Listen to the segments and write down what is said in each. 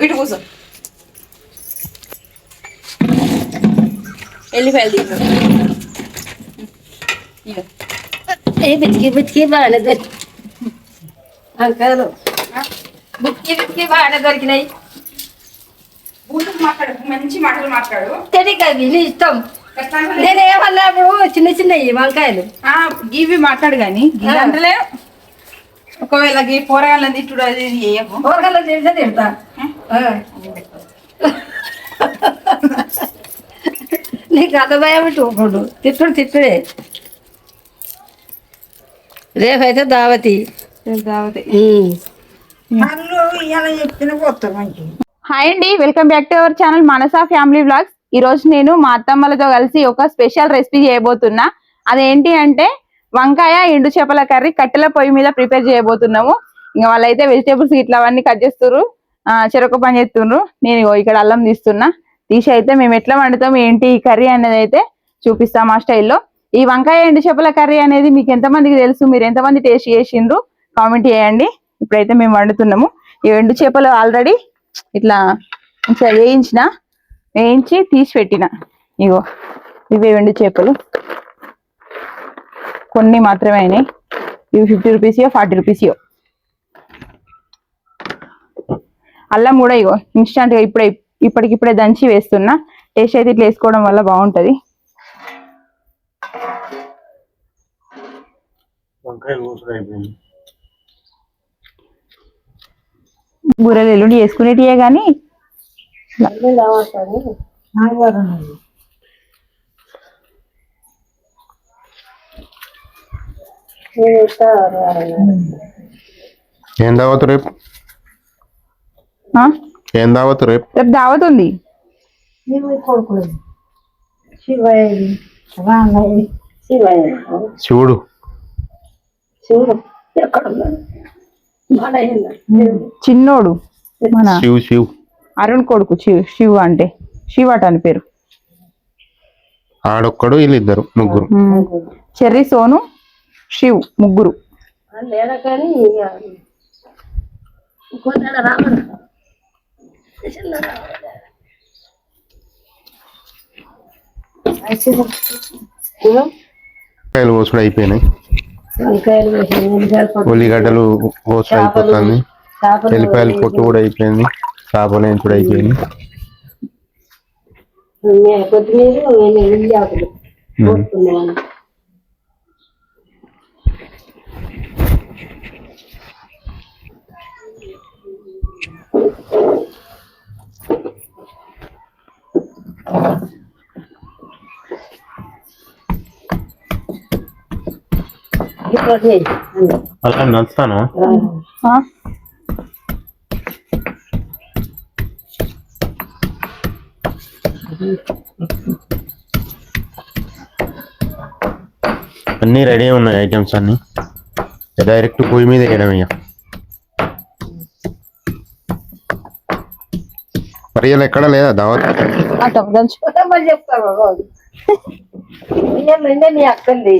Bit కూర్చో. ఎల్లిపాయలు తీసు. బితికి బితికి బాగానే అంకాలు బితికి బితికి బాగానే దొరికినాయి. మాట్లాడు, మంచి మాటలు మాట్లాడు. తెలియదు నీ ఇష్టం. నేను ఏమన్నప్పుడు చిన్న చిన్నవి వంకాయలు ఇవి మాట్లాడు కానీ అంటే ఒకవేళ పోరగాళ్ళని తిట్టుడు అది కూరగాయలు తింటే తింటా. నీకు అర్థమయ్యా చూపడు తిట్టుడు తిట్టుడే. రేపైతే దావతి చెప్పిన పోతాం. హాయ్ అండి, welcome back to our channel Manasa family vlogs. ఈ రోజు నేను మా అత్తమ్మలతో కలిసి ఒక స్పెషల్ రెసిపీ చేయబోతున్నా. అదేంటి అంటే వంకాయ ఎండు చేపల కర్రీ కట్టెల పొయ్యి మీద ప్రిపేర్ చేయబోతున్నాము. ఇంకా వాళ్ళైతే వెజిటేబుల్స్ ఇట్లా అవన్నీ కట్ చేస్తున్నారు, చెరొక పని చేస్తున్నారు. నేను ఇక్కడ అల్లం తీసి అయితే మేము ఎట్లా వండుతాం ఏంటి ఈ కర్రీ అనేది అయితే చూపిస్తాం మా స్టైల్లో. ఈ వంకాయ ఎండు చేపల కర్రీ అనేది మీకు ఎంతమందికి తెలుసు, మీరు ఎంతమంది టేస్ట్ చేసిండ్రు కామెంట్ చేయండి. ఇప్పుడైతే మేము వండుతున్నాము. ఈ ఎండు చేపలు ఆల్రెడీ ఇట్లా వేయించి తీసి పెట్టిన. ఇగో ఇవే ఎండు చేపలు, కొన్ని మాత్రమే అయినాయి. ఇవి 50 రూపీస్ 40 రూపీస్. అల్లం కూడా ఇగో ఇన్స్టంట్ గా ఇప్పటికిప్పుడే దంచి వేస్తున్నా. టేస్ట్ అయితే ఇట్లా వేసుకోవడం వల్ల బాగుంటది. బూరెలు ఎల్లుండి వేసుకునేటియే గాని ఏం దావత్ రేపు? రేపు దావత్ ఉంది. శివుడు చిన్నోడు మన శివ్ అరుణ్ కొడుకు శివ్ అంటే శివట అని పేరు. ఆడొక్కడు వీళ్ళిద్దరు ముగ్గురు. చెర్రీ సోను శివ్ ముగ్గురు. వంకాయలు కోసుడు అయిపోయినాయి, ఉల్లిగడ్డలు కోసుడు అయిపోతుంది, ఎల్లిపాయలు పొట్టు కూడా అయిపోయింది, చేపలు వేయించుడు అయిపోయింది. అలా నడుస్తాను. అన్నీ రెడీ ఉన్నాయి ఐటమ్స్ అన్ని. డైరెక్ట్ పొయ్యి మీద వేయడం. ఇక మరి ఎక్కడ లేదా దావత్? నీ అక్కండి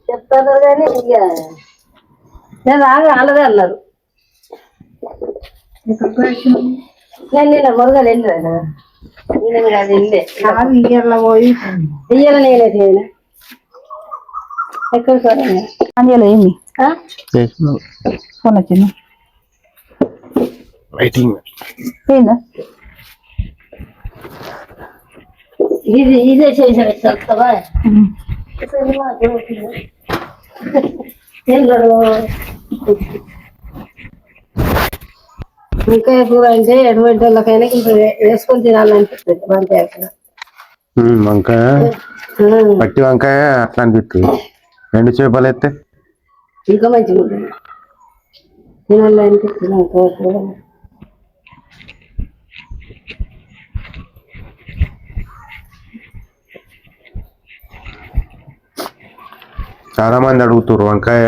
చెప్తాను కానీ ఇక నేను అలాగే అన్నారు. నేను నిన్న మొదలు వెళ్ళినా కదా, నేను మీరు అది వెళ్ళే ఇయ్యాల పోయి ఇయ్యాల నేనే చేయను. ఎక్కడ అందులో ఏమి ఫోన్ వచ్చింది ఏందా? ఇదే చేసారు చెప్తావా? వంకాయ కూర అంటే ఎటువంటి వాళ్ళకైనా ఇంకా వేసుకొని తినాలనిపిస్తుంది. వంకాయ పట్టి వంకాయ అట్లా అనిపిస్తుంది. ఎండు చేపలు అయితే ఇంకా మంచిగా ఉంటుంది, తినాలనిపిస్తుంది వంకాయ కూర. చాలా మంది అడుగుతారు వంకాయ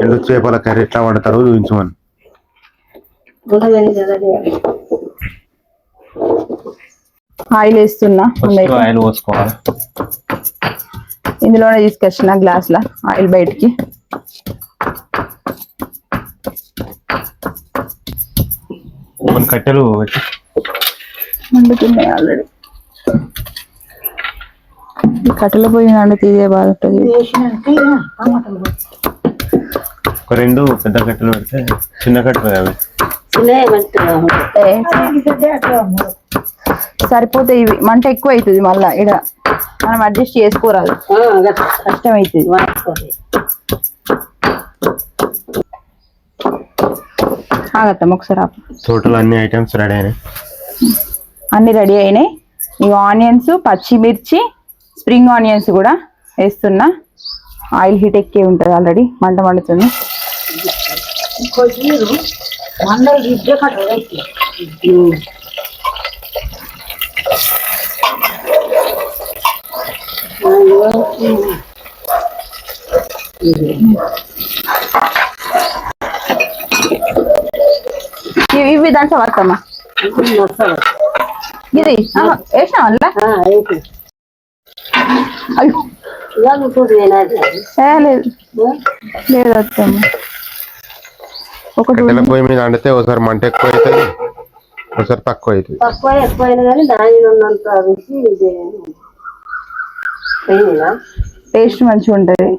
ఎండు చేపల కర్రీ ఎట్లా వండుతారు చూపించమని. ఆయిల్ వేస్తున్నా, ఆయిల్ పోసుకోవాలి. ఇందులోనే తీసుకొచ్చిన గ్లాసుల ఆయిల్ బయటికి. కొన్ని కట్టెలు పెట్టి వండుతున్నాయి ఆల్రెడీ. కట్టెల పొయ్యి వండు తీసే బాధ ఉంటుంది. ఒక 2 పెద్ద కట్టెలు పెడితే చిన్న కట్టెలు అవి సరిపోతాయి. ఇవి మంట ఎక్కువ అవుతుంది, మళ్ళా ఇక్కడ మనం అడ్జస్ట్ చేసుకోరాదు, కష్టం అవుతుంది. ఆగత్తాం ఒకసారి. టోటల్ అన్ని ఐటమ్స్ రెడీ అయినాయి. అన్ని రెడీ అయినాయి. ఇవి ఆనియన్స్, పచ్చిమిర్చి, స్ప్రింగ్ ఆనియన్స్ కూడా వేస్తున్నా. ఆయిల్ హీట్ ఎక్కి ఉంటుంది, ఆల్రెడీ మంట మండుతుంది. ఇవి దాంట్లో వస్తామా ఇది వేసినా వల్ల లేదు వస్తాము. కట్టెల పొయ్యి మీద వండితే ఒకసారి మంట ఎక్కువ అవుతుంది, ఒకసారి తక్కువ అవుతుంది. తక్కువ ఎక్కువైనా కానీ దానిలో ఉన్నంత రుచి టేస్ట్ మంచిగా ఉంటుంది.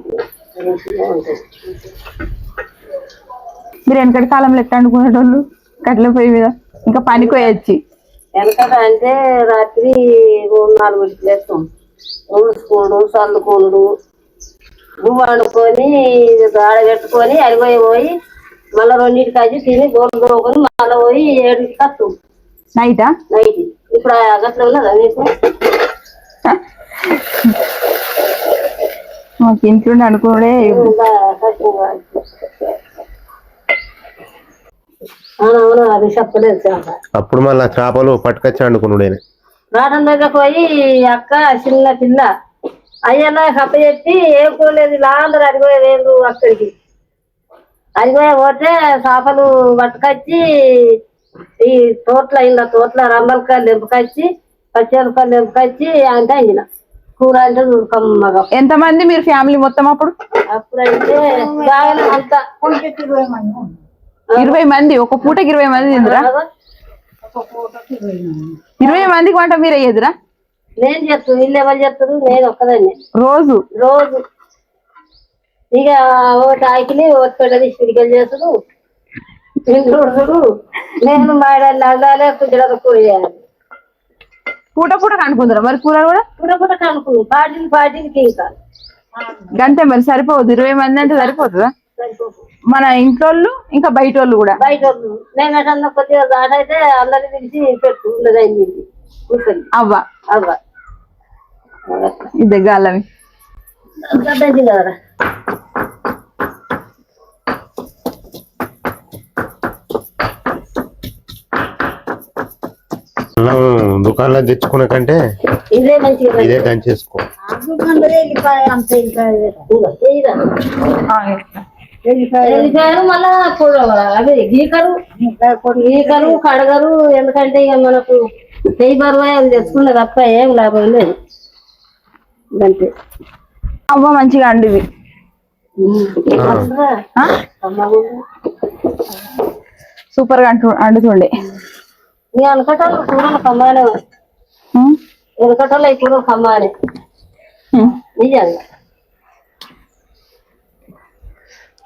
మీరు వెనకటి కాలంలో ఎట్లా అనుకునేటోళ్ళు కట్టెల పొయ్యి మీద? ఇంకా పనికి పోయొచ్చి వెనకట అంటే రాత్రి 3-4 లేస్తాం, ఊసుకోడు, చల్లుకోడు, గువ్వ వండుకొని ఆడబెట్టుకొని పోయి మళ్ళీ 2ంటికి వచ్చి తిని గోలు దోకొని మళ్ళీ పోయి 7కి వస్తాం నైట్. ఇప్పుడు గట్ల ఉన్నదా మీకు? మాకు ఇంట్లో అనుకునే అవునవును, అది చెప్పలేదు. అప్పుడు మళ్ళీ చేపలు పట్టుకొచ్చి వండుకున్నాడు. రాటం దగ్గర పోయి అక్క చిన్న పిల్ల అయ్యలా కప్ప చెప్పి ఏం పోలేదు, ఇలా అందరు అడిగిపోయేది అక్కడికి. పోతే చేపలు పట్టుకొచ్చి ఈ తోటల రమ్మలకాయలు ఎంపుకొచ్చి, పచ్చిమిరపకాయలు ఎంపుకొచ్చి అంటే అయిన కూర అంటే కమ్మగా. ఎంతమంది మీరు ఫ్యామిలీ మొత్తం? అప్పుడైతే అంతా 20 మంది. ఒక పూటకి 20 మంది తిందురా? 20 మందికి వంట మీరు అయ్యేదిరా? నేను చెప్తాను, వీళ్ళు ఎవరు చెప్తారు, నేను ఒక్కదాన్ని. రోజు ఇక ఒకటి ఆకిలి ఒకటి పెళ్ళది పిడికలు చేసుడు, ఇంట్లో నేను మాడాలి అల్లాలే కుదిరదు కూరయాలి. పూట కనుకుందరా మరి? కూరలు కూడా పూట కనుకుంది పాటికి ఇంకా గంతే మరి. సరిపోదు 20 మంది అంటే సరిపోతుందా? మన ఇంట్లో ఇంకా బయట వాళ్ళు కూడా. బయట వాళ్ళు నేను అట్లా కొద్దిగా దాట అయితే అందరినీ పిలిచి పెట్టు ఉన్నదైంది అవ్వ అవ్వ ఇది గాలవి కదరా. దుకాణంలో తెచ్చుకునే కంటే ఇదే మంచిగా ఇదే దంచేసుకో. ఎల్లిపాయలు మళ్ళా అదే గీకరు కడగరు. ఎందుకంటే ఇక మనకు నెయ్యి బరువు అది తెచ్చుకున్న తప్ప ఏం లాభం లేదు. అంతే. అవ్వ మంచిగా అండివి సూపర్ గా అండుతుండే. నీ అనకటాలు కూరలు కమ్మానే, ఎనకటాలు అవి కూరలు కమ్మానే నిజంగా.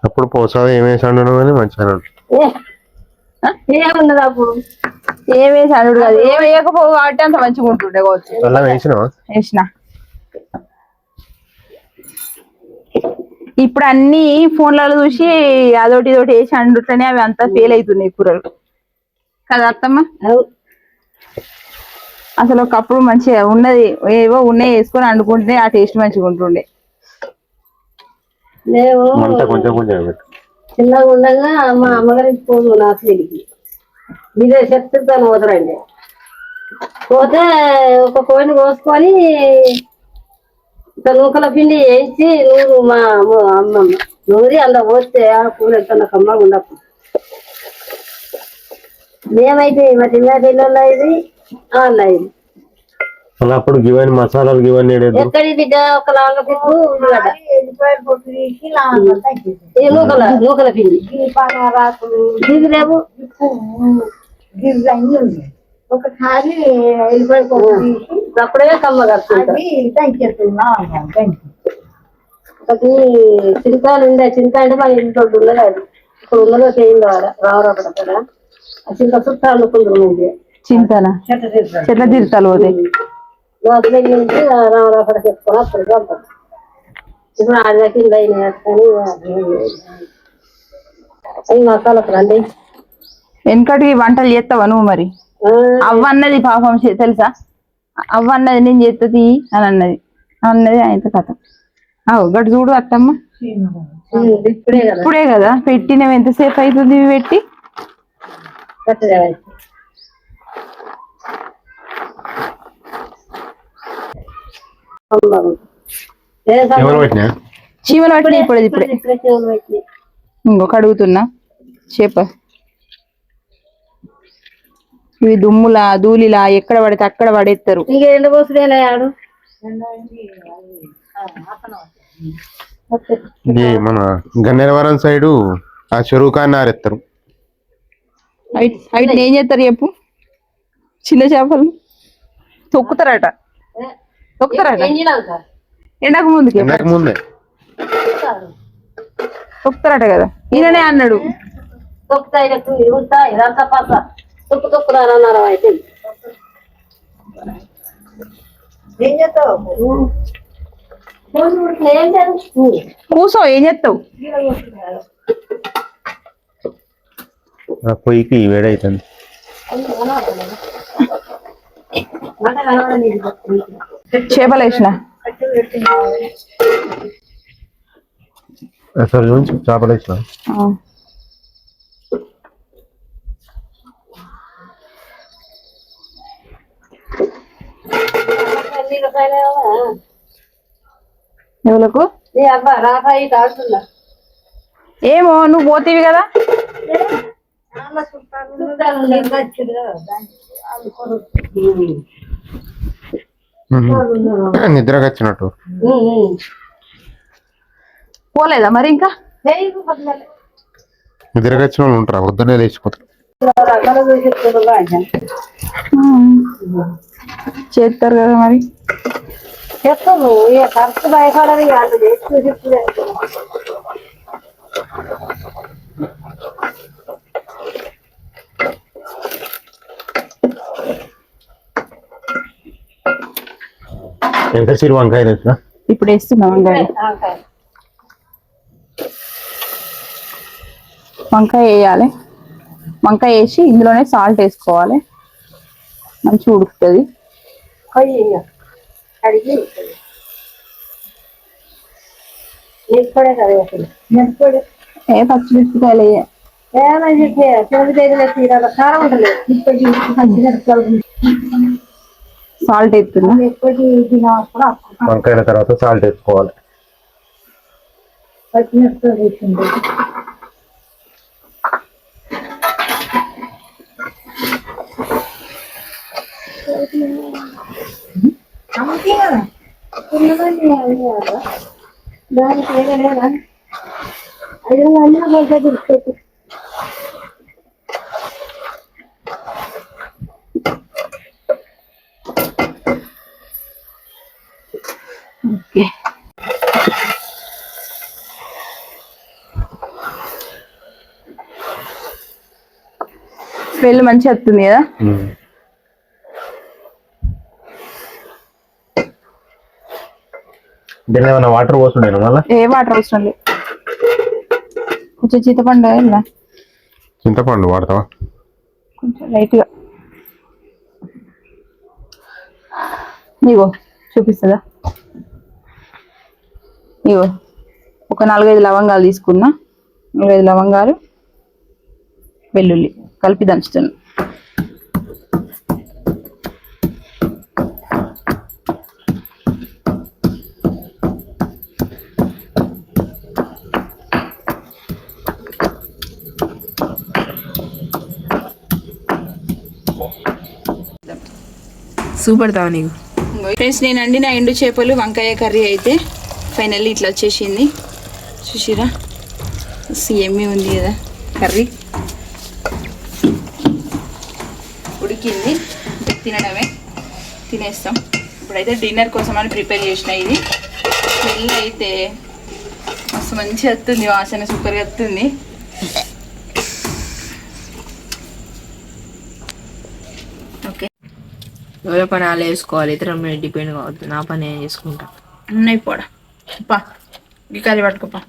అప్పుడు పోసాది ఏమేసి అండడం అని మంచిగా ఏమున్నది అప్పుడు ఏమేసి అనుడు కాదు, ఏం వేయకపోవు కాబట్టి అంత మంచిగా ఉంటుండే. అలా వేసిన ఇప్పుడు అన్ని ఫోన్లలో చూసి అదొకటి ఇదొకటి వేసి అండుట్లనే అవి అంతా ఫెయిల్ అవుతున్నాయి కూరలు కదా అత్తమ్మ? అసలు ఒకప్పుడు మంచిగా ఉన్నది, ఏవో ఉన్నాయి వేసుకొని వండుకుంటే ఆ టేస్ట్ మంచిగా ఉంటుండే. చిన్నగా ఉండగా మా అమ్మగారికి పోదు నా పెళ్ళికి మీదే చెప్తాను వదలండి. పోతే ఒక కోడిని కోసుకొని నూకల పిండి వేయించి మా అమ్మమ్మ నూరి అందులో పోస్తే ఆ కూర ఎంత కమ్మగా ఉండప్పుడు. మేమైతే మా చిన్న పిల్లలు ఇది అన్నది అప్పుడు గివన్నీ మసాలాలు గివన్నీ ఎక్కడి బిడ్డ ఒక లాంగ పిప్పు నూకల పిండి ఇది లేవు. గిరిజంగి ఉంది ఒకసారి వెళ్ళిపోయి అప్పుడే కమ్మ కట్టుకుంటారు అది చింతాలు ఉండే చింత అంటే మన ఇంట్లో ఉండదు అది ఇప్పుడు ఉన్నదో చేయింది రావరాపడ కదా ఆ చింత చుట్టాలు అనుకుంటుంది చింతన చెట్ల తీర్థాలు పోతాయి దోసలు నుంచి రావరాపడ చెప్పుకొని అప్పుడు వెళ్తాం ఇప్పుడు ఆడ కింద అయినాయి అవి మసాలకు రండి వెనకటి వంటలు చేస్తావా నువ్వు మరి అవ్వ అన్నది పాపం తెలుసా అవ్వ అన్నది నేను చేస్తుంది అని అన్నది ఆయనతో కథ గట్టు చూడు అత్తమ్మ ఇప్పుడే కదా పెట్టినవి ఎంతసేపు అవుతుంది ఇవి పెట్టి చీమలు పట్టినాయి ఇప్పుడే ఇంకొక అడుగుతున్నా చేప ఇవి దుమ్ములా ధూళిలా ఎక్కడ పడితే అక్కడ పడేస్తారు ఇక ఎండ పోసుడేనా ఆడు ఇది మన గన్నేరవరం సైడు ఆ చెరువు కాన్ని ఆరెత్తారు అయితే ఏం చేస్తారు చెప్పు చిన్న చేపలు తొక్కుతారట ఎండకు ముందే తొక్కుతారట కదా ఈయననే అన్నాడు తొక్కుతాయి ఇదంతా పస తొక్కు తొక్కురారన్నారం అయితే ఏం చేస్తావు కూసో ఏం చేస్తావు పొయ్యికి వేడైతుంది చేపలు వేసిన అసలు నుంచి చేపలు వేసిన ఎవలకు నీ అబ్బా రాబాయి తాడుతున్నా ఏమో నువ్వు పోతీవి కదా నిద్రకి వచ్చినట్టు పోలేదా మరి ఇంకా నిద్రకి వచ్చిన వాళ్ళు ఉంటారు వద్దనే లేచిపోతారు చేస్తారు కదా మరి చెప్తాను ఇక ఖర్చు భయపడని కాదు ఎక్కువ చెప్తుంది ఎంత సిరు వంకాయ తెచ్చిన ఇప్పుడు వేస్తున్నాం వంకాయ వేయాలి వంకాయ వేసి ఇందులోనే సాల్ట్ వేసుకోవాలి మంచిగా ఉడుకుతుంది అడిగి నెప్పడే కదా అసలు నెప్పడే ఏ పచ్చిమిరపకాయలు ఏమైనా చెప్పే చెవిదేగులే తీరాల కారం ఉండలేదు ఇప్పటికి పచ్చిమిరపకాయలు సాల్ట్ వేస్తున్నా ఎప్పటికి తినప్పుడు వంకాయల తర్వాత సాల్ట్ వేసుకోవాలి పచ్చిమిరపకాయలు వేసింది అమ్మకే కదా దానికి లేదా 5 అన్నీ దొరుకుతాయి ఓకే స్మెల్ మంచిగా వస్తుంది కదా దీని ఏమైనా వాటర్ పోస్తుండేనా మళ్ళీ ఏ వాటర్ అవసరం లేదు కొంచెం చింతపండు ఇలా చింతపండు వాడతావా కొంచెం లైట్గా ఇగో చూపిస్తుందా ఇగో ఒక 4-5 లవంగాలు తీసుకున్నా 4-5 లవంగాలు వెల్లుల్లి కలిపి దంచుతున్నా సూపర్ దా నీకు ఫ్రెండ్స్ నేను వండిన ఎండు చేపలు వంకాయ కర్రీ అయితే ఫైనల్లీ ఇట్లా వచ్చేసింది చూసిరా ఎమ్మి ఉంది కదా కర్రీ ఉడికింది, తినడమే, తినేస్తాం. ఇప్పుడైతే డిన్నర్ కోసం అని ప్రిపేర్ చేసిన. ఇది స్మెల్ అయితే మస్తు మంచిగా వస్తుంది, వాసన సూపర్గా వస్తుంది. ఓకే, ఎవరో పని అలా వేసుకోవాలి, ఇతర మీద డిపెండ్ కావద్దు. నా పని నేను చేసుకుంటా. అన్నీ పోడా పా, ఈ కర్రీ పట్టుకోపా.